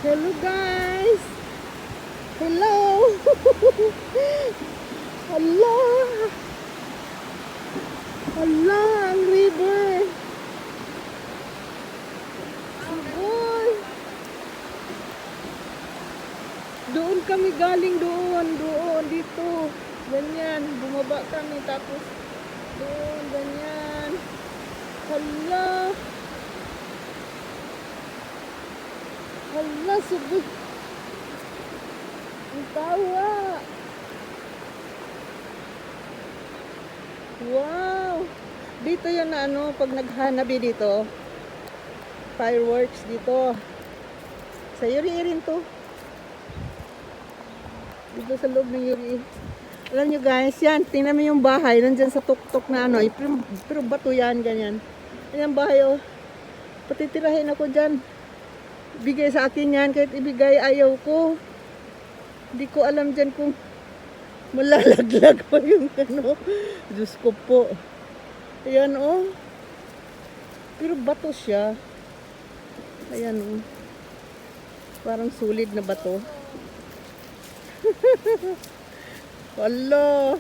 Hello guys! Hello! Hala! Hala! Ang river! Sigoy! Doon kami galing doon. Dito. Ganyan. Bumaba kami tapos doon. Ganyan. Hala! Hala! Subig! Ang tawa! Wow! Dito yan na ano, pag naghanabi dito, fireworks dito. Sa Yuri rin to. Dito sa loob ng Yuri. Alam nyo guys, yan, tingnan mo yung bahay, nandyan sa tuktok na ano, pero bato yan, ganyan. Yan bahay oh. Patitirahin ako dyan. Bigay sa akin yan, kahit ibigay ayaw ko. Hindi ko alam dyan kung malalaglag pa yung ano. Diyos ko po. Ayan oh. Pero bato siya. Ayan oh. Parang solid na bato. Wala.